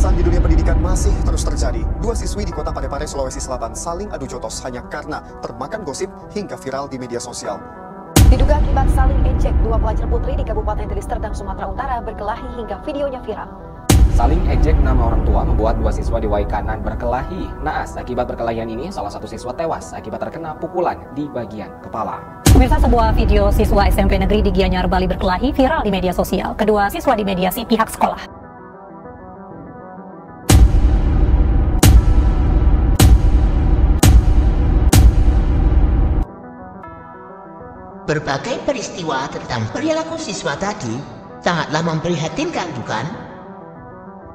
Kekerasan di dunia pendidikan masih terus terjadi. Dua siswi di kota Parepare, Sulawesi Selatan saling adu jotos hanya karena termakan gosip hingga viral di media sosial. Diduga akibat saling ejek, dua pelajar putri di Kabupaten Deli Serdang, Sumatera Utara berkelahi hingga videonya viral. Saling ejek nama orang tua membuat dua siswa di Waikanan berkelahi. Naas, akibat perkelahian ini salah satu siswa tewas akibat terkena pukulan di bagian kepala. Pemirsa, sebuah video siswa SMP Negeri di Gianyar, Bali berkelahi viral di media sosial. Kedua siswa dimediasi pihak sekolah. Berbagai peristiwa tentang perilaku siswa tadi sangatlah memprihatinkan, bukan?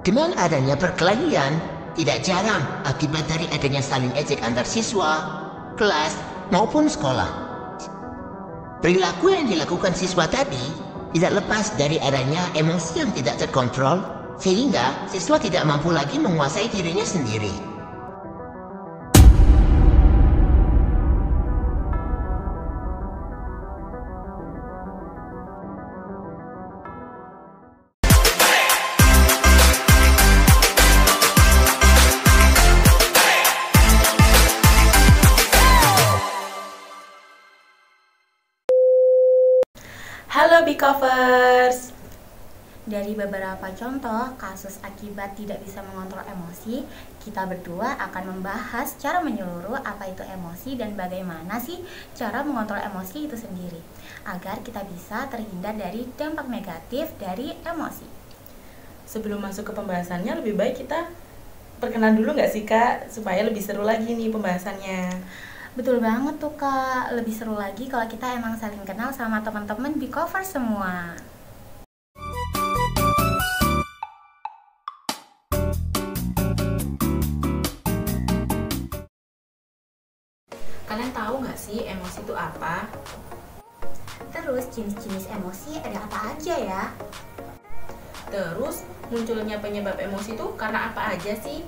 Dengan adanya perkelahian, tidak jarang akibat dari adanya saling ejek antar siswa, kelas, maupun sekolah. Perilaku yang dilakukan siswa tadi tidak lepas dari adanya emosi yang tidak terkontrol, sehingga siswa tidak mampu lagi menguasai dirinya sendiri. Halo Bicovers! Dari beberapa contoh kasus akibat tidak bisa mengontrol emosi, kita berdua akan membahas cara menyeluruh apa itu emosi dan bagaimana sih cara mengontrol emosi itu sendiri, agar kita bisa terhindar dari dampak negatif dari emosi. Sebelum masuk ke pembahasannya, lebih baik kita perkenalan dulu nggak sih Kak, supaya lebih seru lagi nih pembahasannya. Betul banget tuh Kak, lebih seru lagi kalau kita emang saling kenal sama teman-teman Bicovers semua. Kalian tahu nggak sih emosi itu apa? Terus jenis-jenis emosi ada apa aja ya? Terus munculnya penyebab emosi itu karena apa aja sih?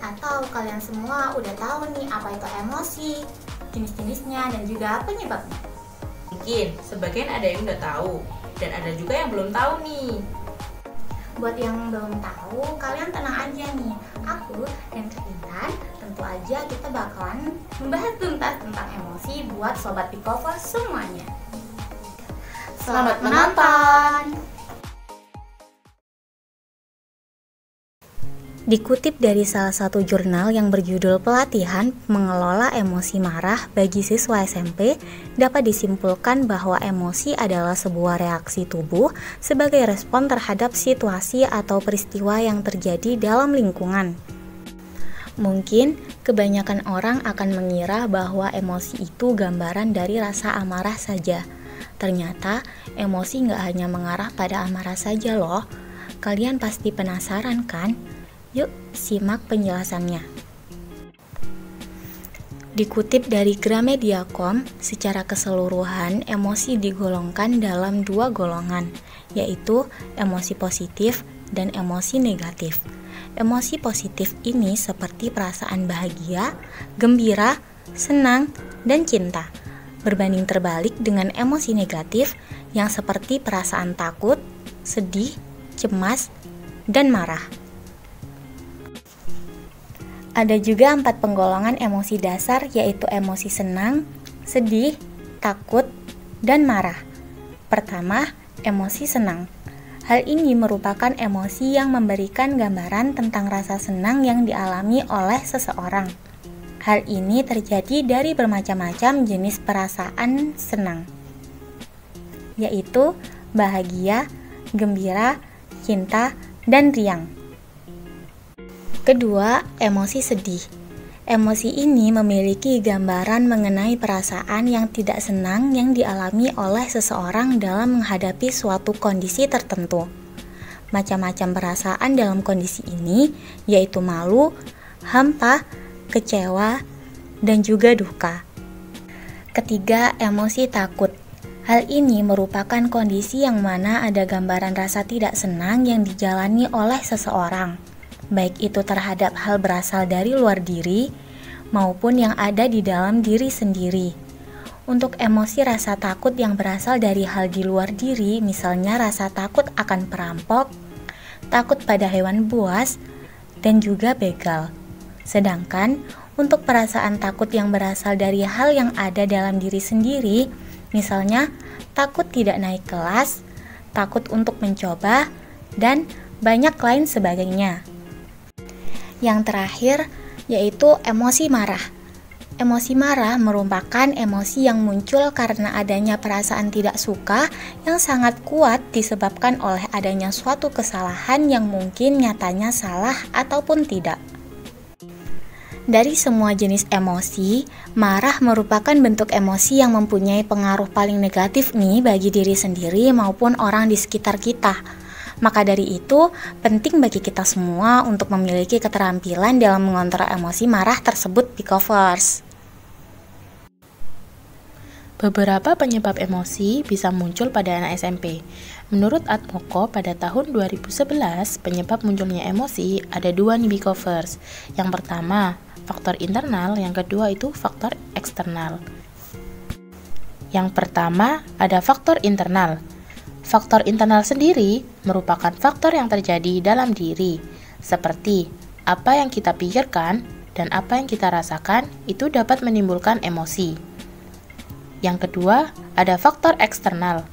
Atau kalian semua udah tahu nih apa itu emosi, jenis-jenisnya dan juga penyebabnya? Mungkin sebagian ada yang udah tahu dan ada juga yang belum tahu nih. Buat yang belum tahu, kalian tenang aja nih. Aku dan Kak Intan tentu aja kita bakalan membahas tuntas tentang emosi buat Sobat Bicovers semuanya. Selamat menonton! Dikutip dari salah satu jurnal yang berjudul Pelatihan Mengelola Emosi Marah bagi Siswa SMP, dapat disimpulkan bahwa emosi adalah sebuah reaksi tubuh sebagai respon terhadap situasi atau peristiwa yang terjadi dalam lingkungan. Mungkin kebanyakan orang akan mengira bahwa emosi itu gambaran dari rasa amarah saja. Ternyata emosi nggak hanya mengarah pada amarah saja loh. Kalian pasti penasaran kan? Yuk, simak penjelasannya. Dikutip dari Gramedia.com, secara keseluruhan emosi digolongkan dalam dua golongan, yaitu emosi positif dan emosi negatif. Emosi positif ini seperti perasaan bahagia, gembira, senang, dan cinta. Berbanding terbalik dengan emosi negatif yang seperti perasaan takut, sedih, cemas, dan marah. Ada juga 4 penggolongan emosi dasar, yaitu emosi senang, sedih, takut, dan marah. Pertama, emosi senang. Hal ini merupakan emosi yang memberikan gambaran tentang rasa senang yang dialami oleh seseorang. Hal ini terjadi dari bermacam-macam jenis perasaan senang, yaitu bahagia, gembira, cinta, dan riang. Kedua, emosi sedih. Emosi ini memiliki gambaran mengenai perasaan yang tidak senang yang dialami oleh seseorang dalam menghadapi suatu kondisi tertentu. Macam-macam perasaan dalam kondisi ini yaitu malu, hampa, kecewa, dan juga duka. Ketiga, emosi takut. Hal ini merupakan kondisi yang mana ada gambaran rasa tidak senang yang dijalani oleh seseorang, baik itu terhadap hal berasal dari luar diri maupun yang ada di dalam diri sendiri. Untuk emosi rasa takut yang berasal dari hal di luar diri, misalnya rasa takut akan perampok, takut pada hewan buas, dan juga begal. Sedangkan untuk perasaan takut yang berasal dari hal yang ada dalam diri sendiri, misalnya takut tidak naik kelas, takut untuk mencoba, dan banyak lain sebagainya. Yang terakhir yaitu emosi marah. Emosi marah merupakan emosi yang muncul karena adanya perasaan tidak suka yang sangat kuat disebabkan oleh adanya suatu kesalahan yang mungkin nyatanya salah ataupun tidak. Dari semua jenis emosi, marah merupakan bentuk emosi yang mempunyai pengaruh paling negatif nih bagi diri sendiri maupun orang di sekitar kita. Maka dari itu, penting bagi kita semua untuk memiliki keterampilan dalam mengontrol emosi marah tersebut, Pickofers. Beberapa penyebab emosi bisa muncul pada anak SMP. Menurut Atmoko, pada tahun 2011, penyebab munculnya emosi ada 2 nih, Pickofers. Yang pertama, faktor internal, yang kedua itu faktor eksternal. Yang pertama, ada faktor internal. Faktor internal sendiri merupakan faktor yang terjadi dalam diri, seperti apa yang kita pikirkan dan apa yang kita rasakan itu dapat menimbulkan emosi. Yang kedua, ada faktor eksternal.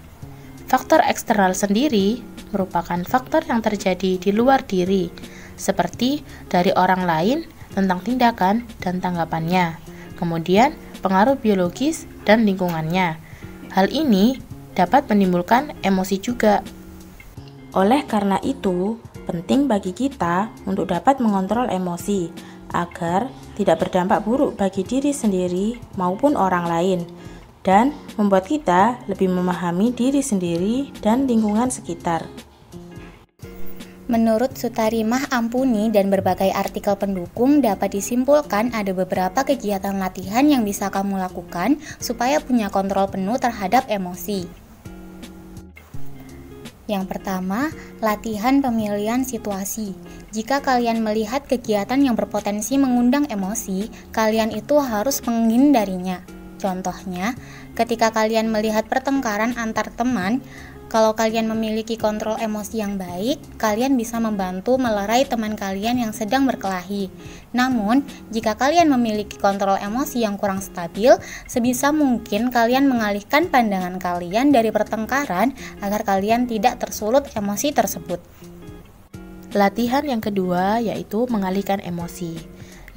Faktor eksternal sendiri merupakan faktor yang terjadi di luar diri, seperti dari orang lain tentang tindakan dan tanggapannya, kemudian pengaruh biologis dan lingkungannya. Hal ini dapat menimbulkan emosi juga. Oleh karena itu, penting bagi kita untuk dapat mengontrol emosi agar tidak berdampak buruk bagi diri sendiri maupun orang lain, dan membuat kita lebih memahami diri sendiri dan lingkungan sekitar. Menurut Sutarimah Ampuni dan berbagai artikel pendukung, dapat disimpulkan ada beberapa kegiatan latihan yang bisa kamu lakukan supaya punya kontrol penuh terhadap emosi. Yang pertama, latihan pemilihan situasi. Jika kalian melihat kegiatan yang berpotensi mengundang emosi, kalian itu harus menghindarinya. Contohnya, ketika kalian melihat pertengkaran antar teman, kalau kalian memiliki kontrol emosi yang baik, kalian bisa membantu melerai teman kalian yang sedang berkelahi. Namun, jika kalian memiliki kontrol emosi yang kurang stabil, sebisa mungkin kalian mengalihkan pandangan kalian dari pertengkaran agar kalian tidak tersulut emosi tersebut. Latihan yang kedua yaitu mengalihkan emosi.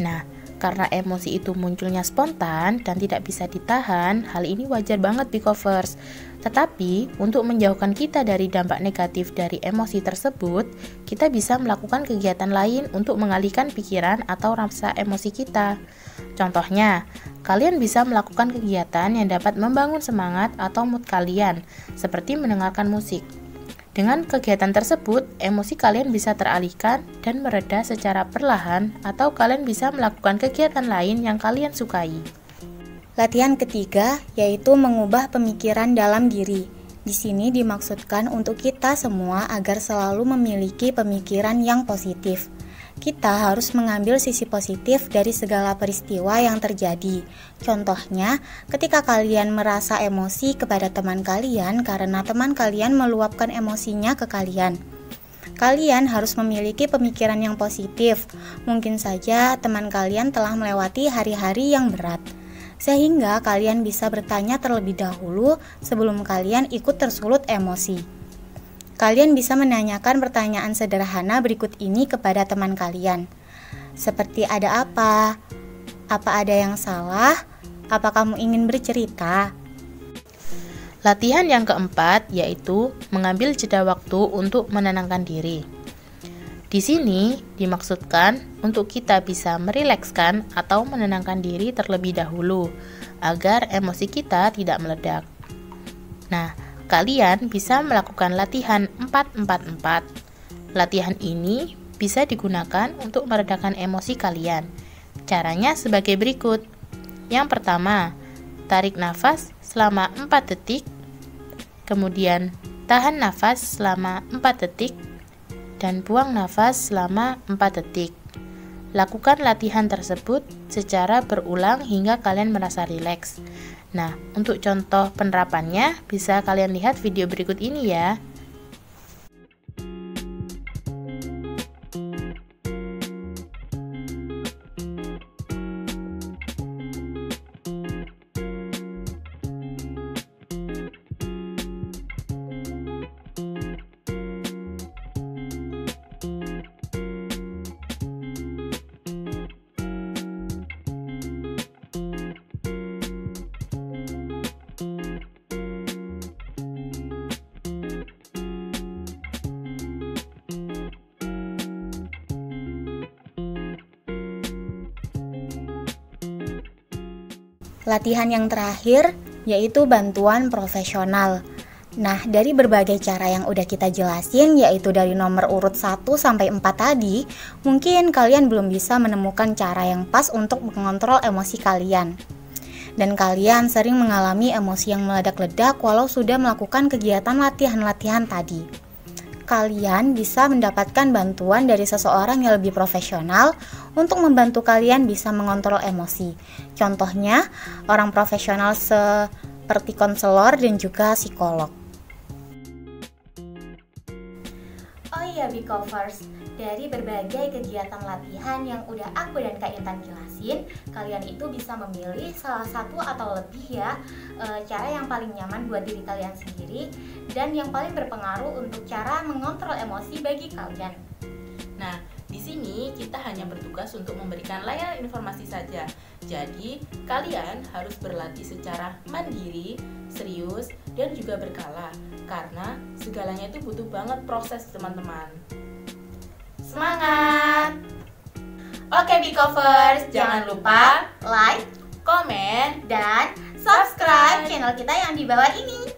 Nah, karena emosi itu munculnya spontan dan tidak bisa ditahan, hal ini wajar banget, Pickofers. Tetapi, untuk menjauhkan kita dari dampak negatif dari emosi tersebut, kita bisa melakukan kegiatan lain untuk mengalihkan pikiran atau rasa emosi kita. Contohnya, kalian bisa melakukan kegiatan yang dapat membangun semangat atau mood kalian, seperti mendengarkan musik. Dengan kegiatan tersebut, emosi kalian bisa teralihkan dan mereda secara perlahan, atau kalian bisa melakukan kegiatan lain yang kalian sukai. Latihan ketiga yaitu mengubah pemikiran dalam diri. Di sini dimaksudkan untuk kita semua agar selalu memiliki pemikiran yang positif. Kita harus mengambil sisi positif dari segala peristiwa yang terjadi. Contohnya, ketika kalian merasa emosi kepada teman kalian karena teman kalian meluapkan emosinya ke kalian, kalian harus memiliki pemikiran yang positif. Mungkin saja teman kalian telah melewati hari-hari yang berat, sehingga kalian bisa bertanya terlebih dahulu sebelum kalian ikut tersulut emosi. Kalian bisa menanyakan pertanyaan sederhana berikut ini kepada teman kalian. Seperti ada apa? Apa ada yang salah? Apa kamu ingin bercerita? Latihan yang keempat yaitu mengambil jeda waktu untuk menenangkan diri. Di sini dimaksudkan untuk kita bisa merilekskan atau menenangkan diri terlebih dahulu agar emosi kita tidak meledak. Nah, kalian bisa melakukan latihan 4-4-4. Latihan ini bisa digunakan untuk meredakan emosi kalian. Caranya sebagai berikut. Yang pertama, tarik nafas selama 4 detik, kemudian tahan nafas selama 4 detik, dan buang nafas selama 4 detik. Lakukan latihan tersebut secara berulang hingga kalian merasa rileks. Nah, untuk contoh penerapannya bisa kalian lihat video berikut ini ya. Latihan yang terakhir yaitu bantuan profesional. Nah, dari berbagai cara yang udah kita jelasin, yaitu dari nomor urut 1 sampai 4 tadi, mungkin kalian belum bisa menemukan cara yang pas untuk mengontrol emosi kalian. Dan kalian sering mengalami emosi yang meledak-ledak walau sudah melakukan kegiatan latihan-latihan tadi. Kalian bisa mendapatkan bantuan dari seseorang yang lebih profesional untuk membantu kalian bisa mengontrol emosi. Contohnya, orang profesional seperti konselor dan juga psikolog. Oh iya Bicovers, dari berbagai kegiatan latihan yang udah aku dan Kak Intan jelasin, kalian itu bisa memilih salah satu atau lebih ya cara yang paling nyaman buat diri kalian sendiri dan yang paling berpengaruh untuk cara mengontrol emosi bagi kalian. Nah, di sini kita hanya bertugas untuk memberikan layanan informasi saja. Jadi, kalian harus berlatih secara mandiri, serius, dan juga berkala. Karena segalanya itu butuh banget proses, teman-teman. Semangat! Oke, Bicovers, jangan lupa like, komen, dan subscribe channel kita yang di bawah ini.